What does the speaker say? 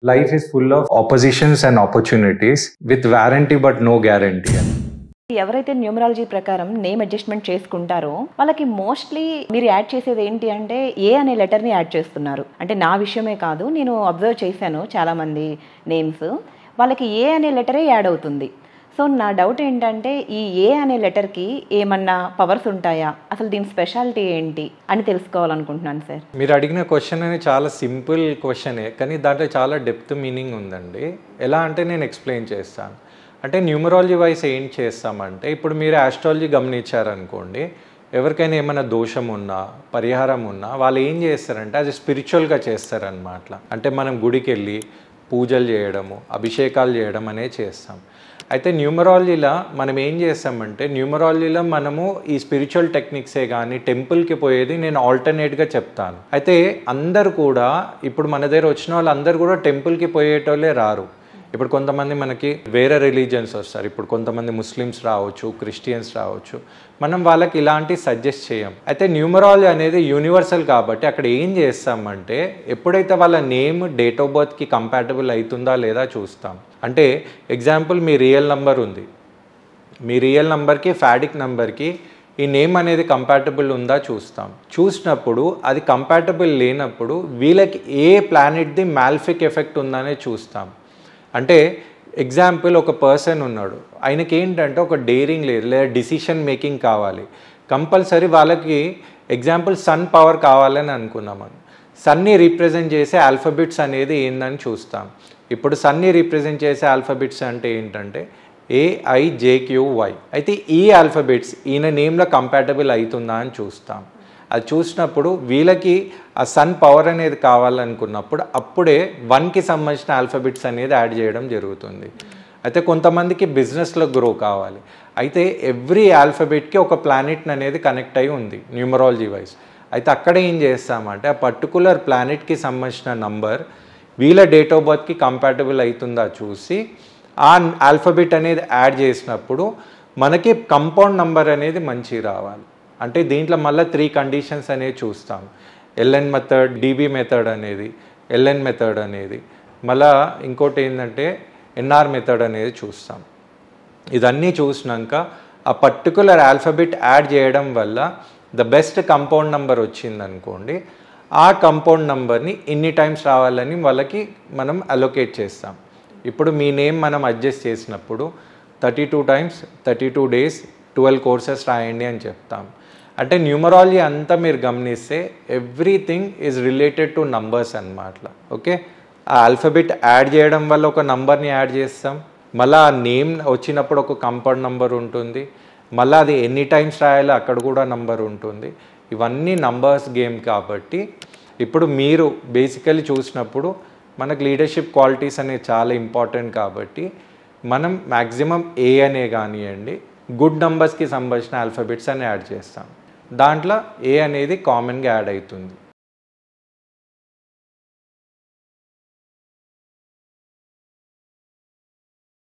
Life is full of oppositions and opportunities with warranty but no guarantee. ఎవరైతే numerology ప్రకారం name adjustment చేసుకుంటారో వాళ్ళకి mostly మీరు add చేసేది ఏంటి అంటే ఏ అనే లెటర్ని యాడ్ చేస్తున్నారు. అంటే నా విషయమే కాదు, నేను అబ్జర్వ్ చేశాను చాలామంది నేమ్స్ వాళ్ళకి ఏ అనే లెటరే యాడ్ అవుతుంది. సో నా డౌట్ ఏంటంటే ఈ ఏ అనే లెటర్కి ఏమన్నా పవర్స్ ఉంటాయా, అసలు దీని స్పెషాలిటీ ఏంటి అని తెలుసుకోవాలనుకుంటున్నాను సార్. మీరు అడిగిన క్వశ్చన్ అనేది చాలా సింపుల్ క్వశ్చనే, కానీ దాంట్లో చాలా డెప్త్ మీనింగ్ ఉందండి. ఎలా అంటే నేను ఎక్స్ప్లెయిన్ చేస్తాను. అంటే న్యూమరాలజీ వైస్ ఏం చేస్తామంటే, ఇప్పుడు మీరు ఆస్ట్రాలజీ గమనించారనుకోండి, ఎవరికైనా ఏమైనా దోషం ఉన్నా పరిహారం ఉన్నా వాళ్ళు ఏం చేస్తారంటే అది స్పిరిచువల్గా చేస్తారనమాట. అంటే మనం గుడికి వెళ్ళి పూజలు చేయడము, అభిషేకాలు చేయడం అనేది చేస్తాం. అయితే న్యూమరాలజీలో మనం ఏం చేస్తామంటే, న్యూమరాలజీలో మనము ఈ స్పిరిచువల్ టెక్నిక్సే కానీ టెంపుల్కి పోయేది నేను ఆల్టర్నేట్గా చెప్తాను. అయితే అందరు కూడా ఇప్పుడు మన దగ్గర వచ్చిన వాళ్ళు అందరు కూడా టెంపుల్కి పోయేటోళ్ళే రారు. ఇప్పుడు కొంతమంది మనకి వేరే రిలీజియన్స్ వస్తారు. ఇప్పుడు కొంతమంది ముస్లిమ్స్ రావచ్చు, క్రిస్టియన్స్ రావచ్చు. మనం వాళ్ళకి ఇలాంటి సజెస్ట్ చేయం. అయితే న్యూమరాలజీ అనేది యూనివర్సల్ కాబట్టి అక్కడ ఏం చేస్తామంటే, ఎప్పుడైతే వాళ్ళ నేమ్ డేట్ ఆఫ్ బర్త్కి కంపాటబుల్ అవుతుందా లేదా చూస్తాం. అంటే ఎగ్జాంపుల్ మీ రియల్ నంబర్ ఉంది, మీ రియల్ నంబర్కి ఫాడిక్ నంబర్కి ఈ నేమ్ అనేది కంపాటబుల్ ఉందా చూస్తాం. చూసినప్పుడు అది కంపాటబుల్ లేనప్పుడు వీళ్ళకి ఏ ప్లానెట్ది మాల్ఫిక్ ఎఫెక్ట్ ఉందనే చూస్తాం. అంటే ఎగ్జాంపుల్ ఒక పర్సన్ ఉన్నాడు, ఆయనకి ఏంటంటే ఒక డేరింగ్ లేదు లేదా డిసిషన్ మేకింగ్ కావాలి. కంపల్సరీ వాళ్ళకి ఎగ్జాంపుల్ సన్ పవర్ కావాలని అనుకున్నామని సన్ని రీప్రజెంట్ చేసే ఆల్ఫాబెట్స్ అనేది ఏందని చూస్తాం. ఇప్పుడు సన్ని రీప్రజెంట్ చేసే ఆల్ఫాబెట్స్ అంటే ఏంటంటే AIJQY. అయితే ఈ ఆల్ఫాబెట్స్ ఈయన నేమ్లో కంపాటబుల్ అవుతుందా అని చూస్తాం. అది చూసినప్పుడు వీళ్ళకి ఆ సన్ పవర్ అనేది కావాలనుకున్నప్పుడు అప్పుడే 1కి సంబంధించిన ఆల్ఫాబెట్స్ అనేది యాడ్ చేయడం జరుగుతుంది. అయితే కొంతమందికి బిజినెస్లో గ్రో కావాలి. అయితే ఎవ్రీ ఆల్ఫాబెట్కి ఒక ప్లానెట్ అనేది కనెక్ట్ అయి ఉంది న్యూమరాలజీ వైజ్. అయితే అక్కడ ఏం చేస్తామంటే ఆ పర్టికులర్ ప్లానెట్కి సంబంధించిన నంబర్ వీళ్ళ డేట్ ఆఫ్ బర్త్కి కంపాటబుల్ అవుతుందా చూసి ఆ ఆల్ఫాబెట్ అనేది యాడ్ చేసినప్పుడు మనకి కంపౌండ్ నంబర్ అనేది మంచి రావాలి. అంటే దీంట్లో మళ్ళీ 3 కండిషన్స్ అనేవి చూస్తాం. LN మెథడ్, DB మెథడ్ అనేది, LN మెథడ్ అనేది, మళ్ళీ ఇంకోటి ఏంటంటే NR మెథడ్ అనేది చూస్తాం. ఇదన్నీ చూసినాక ఆ పర్టికులర్ ఆల్ఫాబెట్ యాడ్ చేయడం వల్ల ద బెస్ట్ కంపౌండ్ నెంబర్ వచ్చిందనుకోండి, ఆ కంపౌండ్ నెంబర్ని ఇన్ని టైమ్స్ రావాలని వాళ్ళకి మనం అలొకేట్ చేస్తాం. ఇప్పుడు మీ నేమ్ మనం అడ్జస్ట్ చేసినప్పుడు 32 టైమ్స్ 32 డేస్ 12 కోర్సెస్ రాయండి అని చెప్తాం. అంటే న్యూమరాలజీ అంతా మీరు గమనిస్తే everything is related two numbers అన్నమాట. ఓకే, ఆ ఆల్ఫాబెట్ యాడ్ చేయడం వల్ల ఒక నంబర్ని యాడ్ చేస్తాం, మళ్ళీ ఆ నేమ్ వచ్చినప్పుడు ఒక కంపౌండ్ నంబర్ ఉంటుంది, మళ్ళీ అది ఎన్ని టైమ్స్ రాయాలో అక్కడ కూడా నంబర్ ఉంటుంది. ఇవన్నీ నంబర్స్ గేమ్ కాబట్టి ఇప్పుడు మీరు బేసికలీ చూసినప్పుడు మనకు లీడర్షిప్ క్వాలిటీస్ అనేవి చాలా ఇంపార్టెంట్ కాబట్టి మనం మ్యాక్సిమం ఏ అనే కానివ్వండి గుడ్ నంబర్స్కి సంబంధించిన ఆల్ఫాబెట్స్ అని యాడ్ చేస్తాం. దాంట్లో ఏ అనేది కామన్గా యాడ్ అవుతుంది.